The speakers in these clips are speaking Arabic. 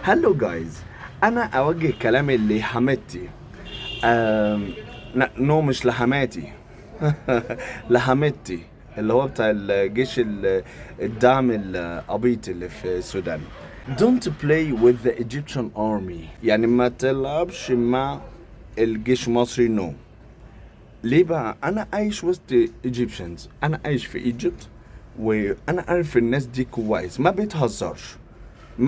هلو جايز. انا اوجه كلامي لحماتي. لا، نو، مش لحماتي. لحماتي، اللي هو بتاع الجيش الدعم العبيط اللي في السودان. Don't play with the Egyptian army. يعني ما تلعبش مع الجيش المصري. نو. ليه بقى؟ انا عايش وسط Egyptians، انا عايش في ايجيبت، وانا عارف الناس دي كويس، ما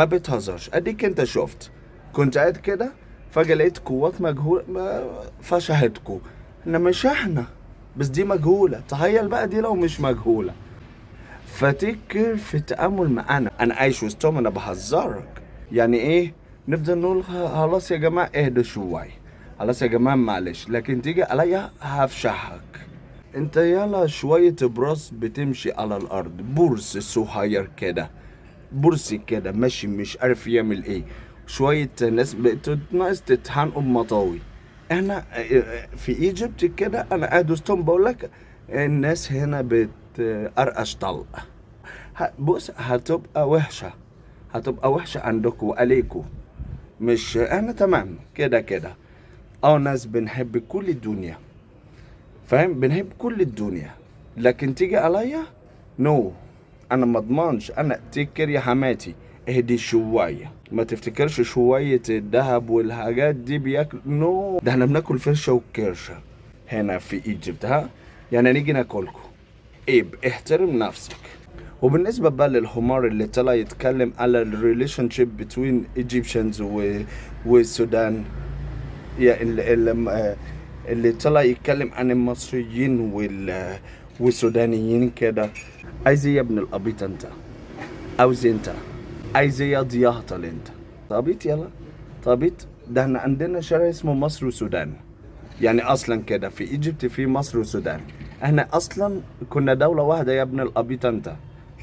بتهزرش. اديك انت شفت، كنت قاعد كده فجأة لقيت قوات مجهولة فشهتكوا. انما مش احنا، بس دي مجهولة. تخيل بقى دي لو مش مجهولة. فتكر في التعامل معانا، انا عايش وسطهم، انا بهزرك. يعني ايه؟ نفضل نقول خلاص يا جماعة اهدوا شوية، خلاص يا جماعة معلش، لكن تيجي عليا هفشحك. انت يلا شوية براس بتمشي على الارض، بورس صغير كده، برسي كده ماشي مش عارف يعمل ايه. شوية ناس ناقص تتحنقوا بمطاوي. احنا في ايجيبت كده، انا قاعد وسطهم بقول لك الناس هنا بتقرقش طلقة. بص، هتبقى وحشة عندكم وعليكم. مش احنا تمام كده كده. اه، ناس بنحب كل الدنيا، فاهم؟ بنحب كل الدنيا، لكن تيجي عليا نو. انا ما اضمنش. انا افتكر يا حماتي، اهدي شويه، ما تفتكرش شويه الذهب والحاجات دي بياكل. نو، ده احنا بناكل فرشه وكرشه هنا في ايجيبت. ها؟ يعني نيجي ناكلكم؟ عيب، احترم نفسك. وبالنسبة بقى للحمار اللي طلع يتكلم على الريليشن شيب بين ايجيبشنز والسودان، يا اللي طلع يتكلم عن المصريين والسودانيين كده. عايز ايه يا ابن القبيط انت؟ عاوز إيه انت؟ عايز ايه يا ضياهطل انت؟ طبيط يلا، طبيط. ده احنا عندنا شارع اسمه مصر والسودان. يعني اصلا كده في ايجيبت في مصر والسودان. احنا اصلا كنا دولة واحدة يا ابن القبيط انت.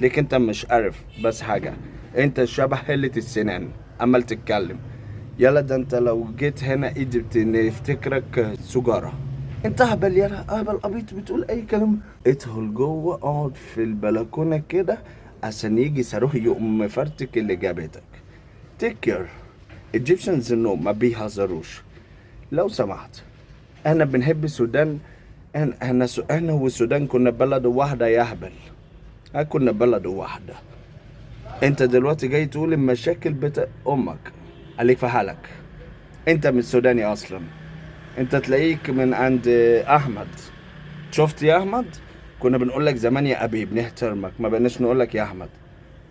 ليك انت مش عارف بس حاجة، انت شبه هلة السنان عمال تتكلم. يلا، ده انت لو جيت هنا ايجيبت نفتكرك سجارة. انت هبل يلا، هبل قبيط بتقول اي كلام. ادخل جوه، اقعد في البلكونة كده عشان يجي صاروخ يقوم مفرتك اللي جابتك. تيك كير. Egyptians انه ما بيهزروش. لو سمحت، احنا بنحب السودان. احنا والسودان كنا بلد واحدة يا هبل. كنا بلد واحدة. انت دلوقتي جاي تقول المشاكل بتاع امك عليك في حالك. انت من السوداني اصلا. انت تلاقيك من عند احمد. شفت يا احمد؟ كنا بنقول لك زمان يا ابي، بنحترمك، ما بقناش نقول لك يا احمد.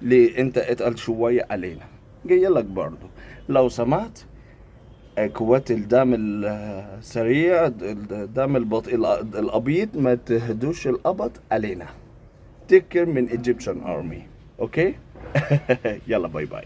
ليه انت اتقل شويه علينا؟ جاي لك برضه. لو سمحت، قوات الدعم السريع، الدعم البطيء الابيض، ما تهدوش القبض علينا. تكر من ايجيبشن ارمي. اوكي. يلا باي باي.